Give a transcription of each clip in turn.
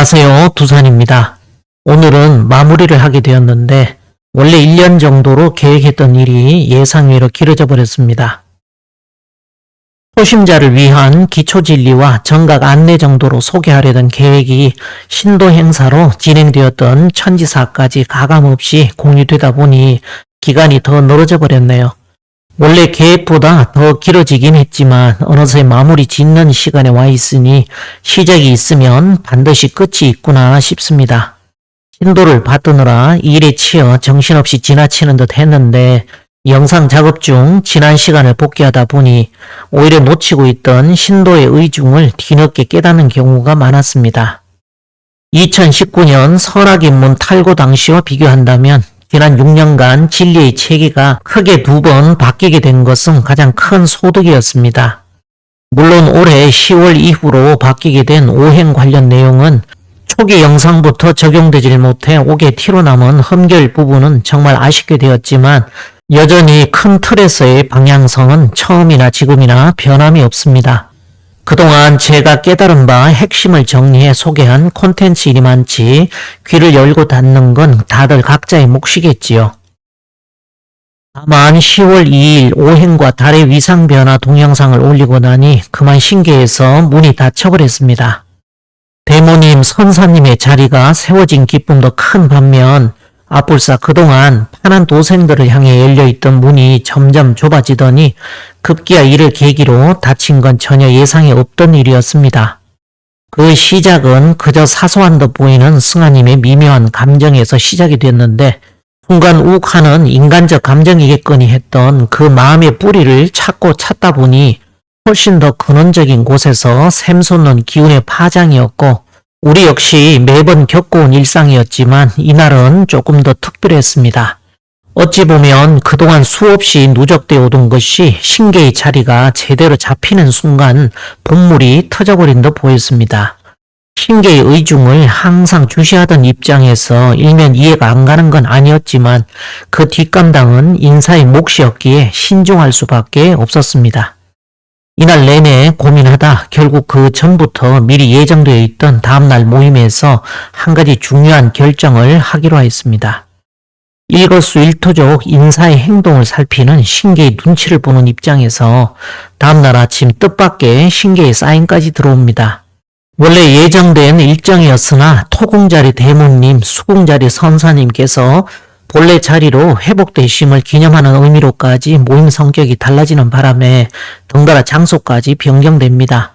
안녕하세요. 두산입니다. 오늘은 마무리를 하게 되었는데 원래 1년 정도로 계획했던 일이 예상외로 길어져 버렸습니다. 초심자를 위한 기초진리와 정각 안내 정도로 소개하려던 계획이 신도 행사로 진행되었던 천지사까지 가감없이 공유되다 보니 기간이 더 늘어져 버렸네요. 원래 계획보다 더 길어지긴 했지만 어느새 마무리 짓는 시간에 와 있으니 시작이 있으면 반드시 끝이 있구나 싶습니다. 신도를 받드느라 일에 치여 정신없이 지나치는 듯 했는데 영상 작업 중 지난 시간을 복귀하다 보니 오히려 놓치고 있던 신도의 의중을 뒤늦게 깨닫는 경우가 많았습니다. 2019년 설악인문 탈고 당시와 비교한다면 지난 6년간 진리의 체계가 크게 2번 바뀌게 된 것은 가장 큰 소득이었습니다. 물론 올해 10월 이후로 바뀌게 된 오행 관련 내용은 초기 영상부터 적용되질 못해 옥에 티로 남은 흠결 부분은 정말 아쉽게 되었지만 여전히 큰 틀에서의 방향성은 처음이나 지금이나 변함이 없습니다. 그동안 제가 깨달은 바 핵심을 정리해 소개한 콘텐츠 일이 많지 귀를 열고 닫는 건 다들 각자의 몫이겠지요. 다만 10월 2일 오행과 달의 위상 변화 동영상을 올리고 나니 그만 신기해서 문이 닫혀버렸습니다. 대모님, 선사님의 자리가 세워진 기쁨도 큰 반면 앞불사 그동안 파란 도생들을 향해 열려있던 문이 점점 좁아지더니 급기야 이를 계기로 닫힌 건 전혀 예상에 없던 일이었습니다. 그 시작은 그저 사소한 듯 보이는 승하님의 미묘한 감정에서 시작이 됐는데 순간 욱하는 인간적 감정이겠거니 했던 그 마음의 뿌리를 찾고 찾다 보니 훨씬 더 근원적인 곳에서 샘솟는 기운의 파장이었고 우리 역시 매번 겪어온 일상이었지만 이날은 조금 더 특별했습니다. 어찌 보면 그동안 수없이 누적되어 오던 것이 신계의 자리가 제대로 잡히는 순간 본물이 터져버린 듯 보였습니다. 신계의 의중을 항상 주시하던 입장에서 일면 이해가 안 가는 건 아니었지만 그 뒷감당은 인사의 몫이었기에 신중할 수밖에 없었습니다. 이날 내내 고민하다 결국 그 전부터 미리 예정되어 있던 다음날 모임에서 한 가지 중요한 결정을 하기로 했습니다. 일거수일투족 인사의 행동을 살피는 신계의 눈치를 보는 입장에서 다음날 아침 뜻밖의 신계의 사인까지 들어옵니다. 원래 예정된 일정이었으나 토궁자리 대모님, 수궁자리 선사님께서 본래 자리로 회복되심을 기념하는 의미로까지 모임 성격이 달라지는 바람에 덩달아 장소까지 변경됩니다.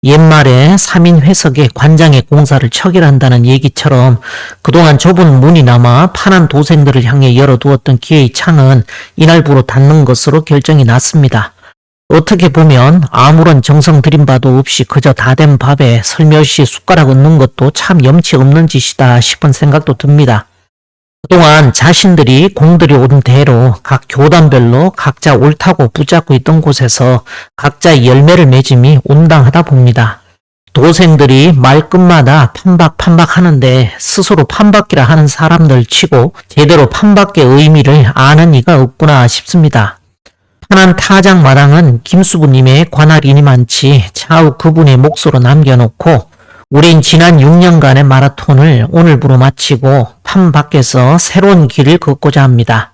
옛말에 3인 회석에 관장의 공사를 척일한다는 얘기처럼 그동안 좁은 문이 남아 파란 도생들을 향해 열어두었던 기회의 창은 이날부로 닫는 것으로 결정이 났습니다. 어떻게 보면 아무런 정성 들인 바도 없이 그저 다 된 밥에 슬며시 숟가락 얹는 것도 참 염치 없는 짓이다 싶은 생각도 듭니다. 그동안 자신들이 공들이 오른 대로 각 교단별로 각자 옳다고 붙잡고 있던 곳에서 각자의 열매를 맺음이 온당하다 봅니다. 도생들이 말끝마다 판박 하는데 스스로 판박기라 하는 사람들 치고 제대로 판박의 의미를 아는 이가 없구나 싶습니다. 편한 타작마당은 김수부님의 관할이니 많지 차후 그분의 몫으로 남겨놓고 우린 지난 6년간의 마라톤을 오늘부로 마치고 판 밖에서 새로운 길을 걷고자 합니다.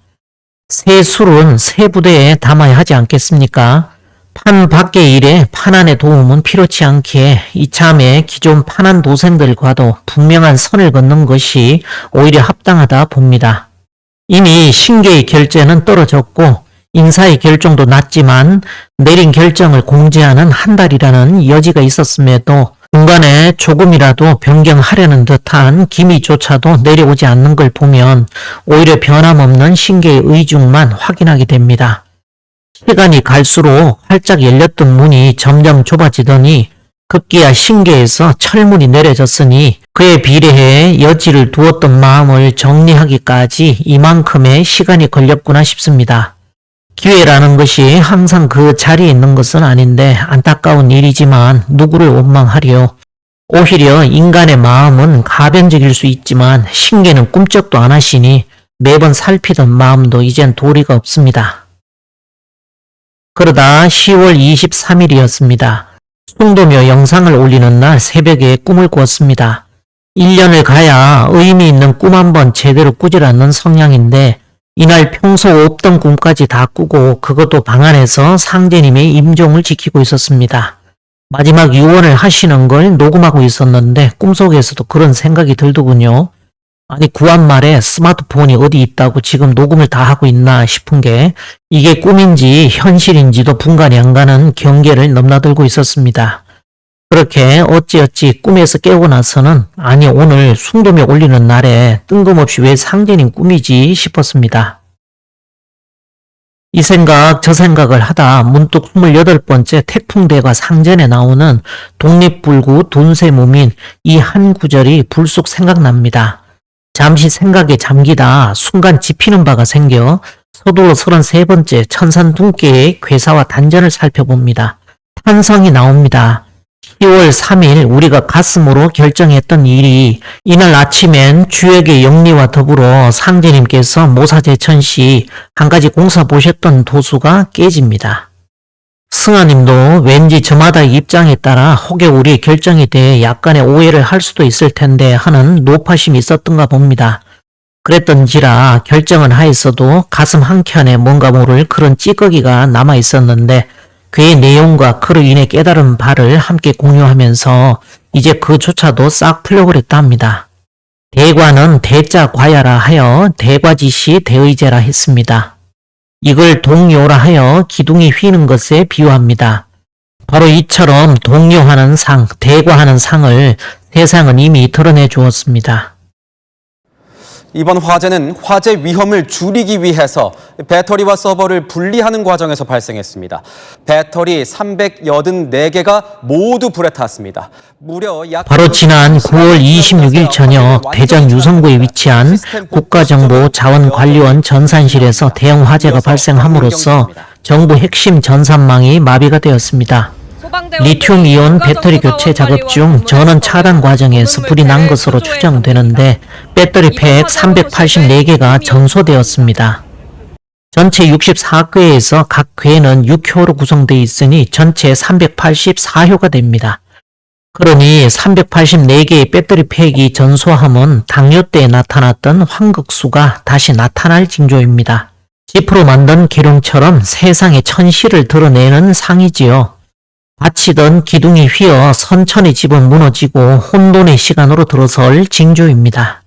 새 술은 새 부대에 담아야 하지 않겠습니까? 판 밖의 일에 판안의 도움은 필요치 않기에 이참에 기존 판안 도생들과도 분명한 선을 긋는 것이 오히려 합당하다 봅니다. 이미 신계의 결재는 떨어졌고 인사의 결정도 났지만 내린 결정을 공지하는 한 달이라는 여지가 있었음에도 중간에 조금이라도 변경하려는 듯한 기미조차도 내려오지 않는 걸 보면 오히려 변함없는 신계의 의중만 확인하게 됩니다. 시간이 갈수록 활짝 열렸던 문이 점점 좁아지더니 급기야 신계에서 철문이 내려졌으니 그에 비례해 여지를 두었던 마음을 정리하기까지 이만큼의 시간이 걸렸구나 싶습니다. 기회라는 것이 항상 그 자리에 있는 것은 아닌데 안타까운 일이지만 누구를 원망하리요. 오히려 인간의 마음은 가변적일 수 있지만 신계는 꿈쩍도 안 하시니 매번 살피던 마음도 이젠 도리가 없습니다. 그러다 10월 23일이었습니다. 송도묘 영상을 올리는 날 새벽에 꿈을 꾸었습니다. 1년을 가야 의미 있는 꿈 한번 제대로 꾸질 않는 성향인데 이날 평소 없던 꿈까지 다 꾸고 그것도 방 안에서 상제님의 임종을 지키고 있었습니다. 마지막 유언을 하시는 걸 녹음하고 있었는데 꿈속에서도 그런 생각이 들더군요. 아니 구한 말에 스마트폰이 어디 있다고 지금 녹음을 다 하고 있나 싶은 게 이게 꿈인지 현실인지도 분간이 안 가는 경계를 넘나들고 있었습니다. 그렇게 어찌어찌 꿈에서 깨고 나서는 아니 오늘 숭도며 올리는 날에 뜬금없이 왜 상제님 꿈이지 싶었습니다. 이 생각 저 생각을 하다 문득 28번째 태풍대가 상전에 나오는 독립불구 둔세무민 이 한 구절이 불쑥 생각납니다. 잠시 생각에 잠기다 순간 짚히는 바가 생겨 서둘러 33번째 천산둥께의 괴사와 단전을 살펴봅니다. 탄성이 나옵니다. 10월 3일 우리가 가슴으로 결정했던 일이 이날 아침엔 주역의 영리와 더불어 상제님께서 모사제천 시 한 가지 공사 보셨던 도수가 깨집니다. 승아님도 왠지 저마다의 입장에 따라 혹여 우리 결정에 대해 약간의 오해를 할 수도 있을 텐데 하는 노파심이 있었던가 봅니다. 그랬던지라 결정은 하였어도 가슴 한켠에 뭔가 모를 그런 찌꺼기가 남아 있었는데 그의 내용과 그로 인해 깨달은 바를 함께 공유하면서 이제 그조차도 싹 풀려버렸다 합니다. 대과는 대자 과야라 하여 대과지시 대의제라 했습니다. 이걸 동요라 하여 기둥이 휘는 것에 비유합니다. 바로 이처럼 동요하는 상, 대과하는 상을 세상은 이미 드러내 주었습니다. 이번 화재는 화재 위험을 줄이기 위해서 배터리와 서버를 분리하는 과정에서 발생했습니다. 배터리 384개가 모두 불에 탔습니다. 바로 지난 9월 26일 저녁 대전 유성구에 위치한 국가정보자원관리원 전산실에서 대형 화재가 발생함으로써 정부 핵심 전산망이 마비가 되었습니다. 리튬이온 배터리 교체 작업 중 전원 차단 과정에서 불이 난 것으로 추정되는데 배터리 팩 384개가 전소되었습니다. 전체 64궤에서 각 궤는 6효로 구성되어 있으니 전체 384효가 됩니다. 그러니 384개의 배터리 팩이 전소함은 당뇨 때 나타났던 환극수가 다시 나타날 징조입니다. 지프로 만든 계룡처럼 세상의 천시를 드러내는 상이지요. 받치던 기둥이 휘어 선천의 집은 무너지고 혼돈의 시간으로 들어설 징조입니다.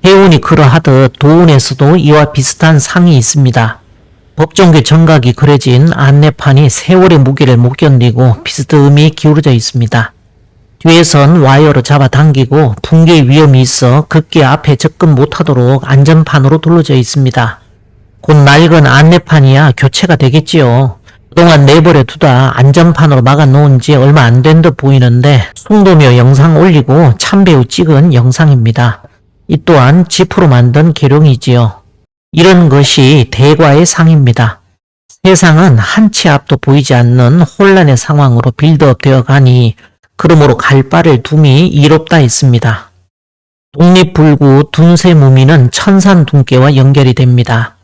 해운이 그러하듯 도운에서도 이와 비슷한 상이 있습니다. 법정교 정각이 그려진 안내판이 세월의 무게를 못 견디고 비스듬히 기울어져 있습니다. 뒤에선 와이어로 잡아당기고 붕괴 위험이 있어 급기 앞에 접근 못하도록 안전판으로 둘러져 있습니다. 곧 낡은 안내판이야 교체가 되겠지요. 그동안 내버려 두다 안전판으로 막아놓은 지 얼마 안 된 듯 보이는데 숭도며 영상 올리고 참배우 찍은 영상입니다. 이 또한 지프로 만든 계룡이지요. 이런 것이 대과의 상입니다. 세상은 한 치 앞도 보이지 않는 혼란의 상황으로 빌드업 되어 가니 그러므로 갈 바를 둠이 이롭다 했습니다. 독립불구 둔세무민은 천산둥께와 연결이 됩니다.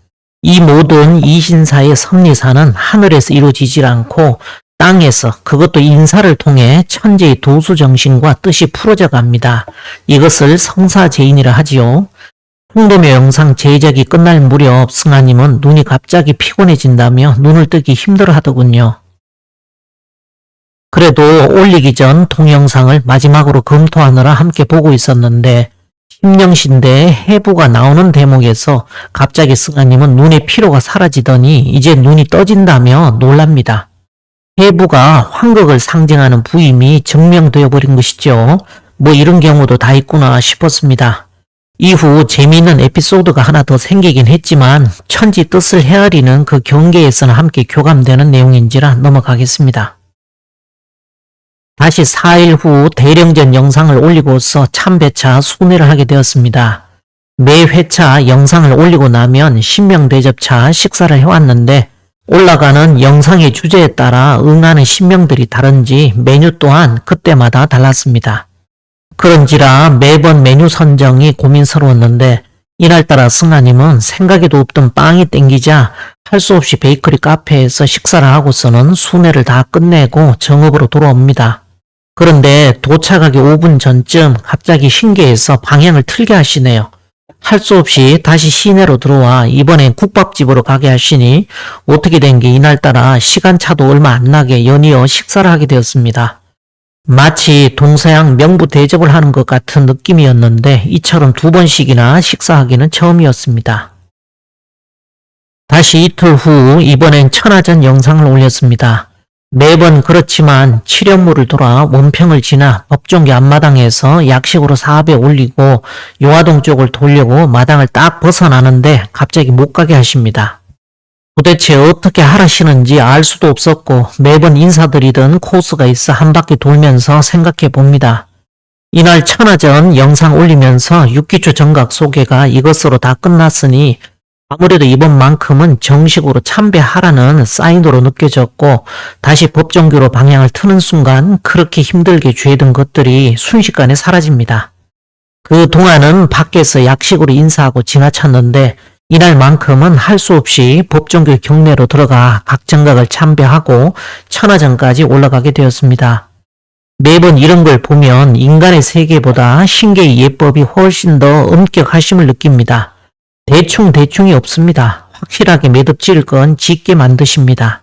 이 모든 이신사의 섭리사는 하늘에서 이루어지질 않고 땅에서 그것도 인사를 통해 천재의 도수정신과 뜻이 풀어져 갑니다. 이것을 성사제인이라 하지요. 숭도며 영상 제작이 끝날 무렵 승아님은 눈이 갑자기 피곤해진다며 눈을 뜨기 힘들어 하더군요. 그래도 올리기 전 동영상을 마지막으로 검토하느라 함께 보고 있었는데 심령신대의 해부가 나오는 대목에서 갑자기 승아님은 눈의 피로가 사라지더니 이제 눈이 떠진다며 놀랍니다. 해부가 환극을 상징하는 부임이 증명되어 버린 것이죠. 뭐 이런 경우도 다 있구나 싶었습니다. 이후 재미있는 에피소드가 하나 더 생기긴 했지만 천지 뜻을 헤아리는 그 경계에서는 함께 교감되는 내용인지라 넘어가겠습니다. 다시 4일 후 대령전 영상을 올리고서 참배차 순회를 하게 되었습니다. 매 회차 영상을 올리고 나면 신명대접차 식사를 해왔는데 올라가는 영상의 주제에 따라 응하는 신명들이 다른지 메뉴 또한 그때마다 달랐습니다. 그런지라 매번 메뉴 선정이 고민스러웠는데 이날따라 승아님은 생각에도 없던 빵이 땡기자 할 수 없이 베이커리 카페에서 식사를 하고서는 순회를 다 끝내고 정읍으로 돌아옵니다. 그런데 도착하기 5분 전쯤 갑자기 신기해서 방향을 틀게 하시네요. 할 수 없이 다시 시내로 들어와 이번엔 국밥집으로 가게 하시니 어떻게 된 게 이날따라 시간차도 얼마 안 나게 연이어 식사를 하게 되었습니다. 마치 동서양 명부 대접을 하는 것 같은 느낌이었는데 이처럼 2번씩이나 식사하기는 처음이었습니다. 다시 이틀 후 이번엔 천하전 영상을 올렸습니다. 매번 그렇지만 7연무를 돌아 원평을 지나 법정교 앞마당에서 약식으로 사업에 올리고 용화동 쪽을 돌려고 마당을 딱 벗어나는데 갑자기 못 가게 하십니다. 도대체 어떻게 하라시는지 알 수도 없었고 매번 인사드리던 코스가 있어 한 바퀴 돌면서 생각해 봅니다. 이날 천하전 영상 올리면서 6기초 정각 소개가 이것으로 다 끝났으니 아무래도 이번만큼은 정식으로 참배하라는 사인으로 느껴졌고 다시 법정교로 방향을 트는 순간 그렇게 힘들게 죄던 것들이 순식간에 사라집니다. 그 동안은 밖에서 약식으로 인사하고 지나쳤는데 이날만큼은 할 수 없이 법정교 경내로 들어가 각 정각을 참배하고 천하전까지 올라가게 되었습니다. 매번 이런 걸 보면 인간의 세계보다 신계의 예법이 훨씬 더 엄격하심을 느낍니다. 대충이 없습니다. 확실하게 매듭 지을 건 짓게 만드십니다.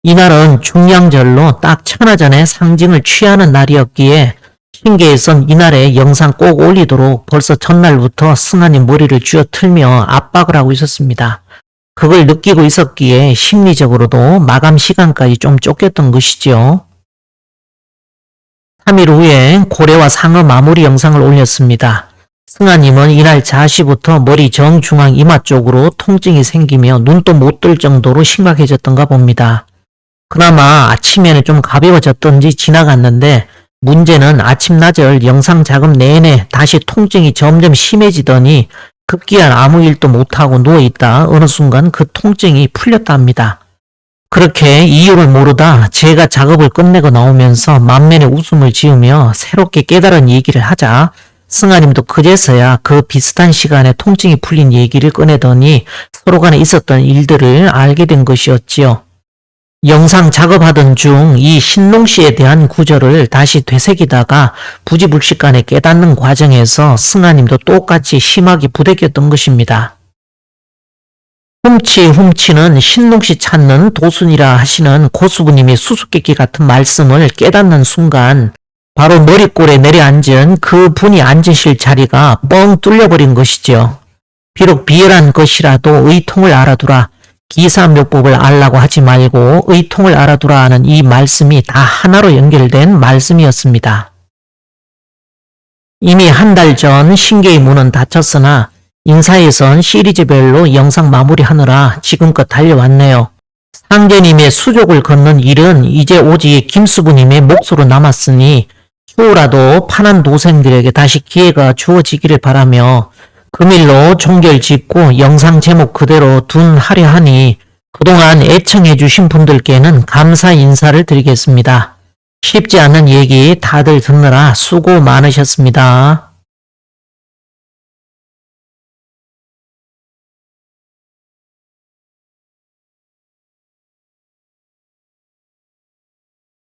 이날은 중량절로 딱 천하전의 상징을 취하는 날이었기에 신계에선 이날에 영상 꼭 올리도록 벌써 전날부터 승하님 머리를 쥐어 틀며 압박을 하고 있었습니다. 그걸 느끼고 있었기에 심리적으로도 마감 시간까지 좀 쫓겼던 것이지요. 3일 후에 고래와 상어 마무리 영상을 올렸습니다. 승하님은 이날 자시부터 머리 정중앙 이마 쪽으로 통증이 생기며 눈도 못 뜰 정도로 심각해졌던가 봅니다. 그나마 아침에는 좀 가벼워졌던지 지나갔는데 문제는 아침 낮을 영상 작업 내내 다시 통증이 점점 심해지더니 급기야 아무 일도 못하고 누워있다 어느 순간 그 통증이 풀렸다 합니다. 그렇게 이유를 모르다 제가 작업을 끝내고 나오면서 만면에 웃음을 지으며 새롭게 깨달은 얘기를 하자 승하님도 그제서야 그 비슷한 시간에 통증이 풀린 얘기를 꺼내더니 서로 간에 있었던 일들을 알게 된 것이었지요. 영상 작업하던 중 이 신농씨에 대한 구절을 다시 되새기다가 부지불식간에 깨닫는 과정에서 승하님도 똑같이 심하게 부대꼈던 것입니다. 훔치는 신농씨 찾는 도순이라 하시는 고수부님의 수수께끼 같은 말씀을 깨닫는 순간 바로 머리꼴에 내려앉은 그 분이 앉으실 자리가 뻥 뚫려버린 것이죠. 비록 비열한 것이라도 의통을 알아두라. 기사묘법을 알라고 하지 말고 의통을 알아두라 하는 이 말씀이 다 하나로 연결된 말씀이었습니다. 이미 한 달 전 신계의 문은 닫혔으나 인사에선 시리즈별로 영상 마무리하느라 지금껏 달려왔네요. 상제님의 수족을 걷는 일은 이제 오직 김수부님의 몫으로 남았으니 추후라도 파난 도생들에게 다시 기회가 주어지기를 바라며 금일로 종결 짓고 영상 제목 그대로 둔하려 하니 그동안 애청해 주신 분들께는 감사 인사를 드리겠습니다. 쉽지 않은 얘기 다들 듣느라 수고 많으셨습니다.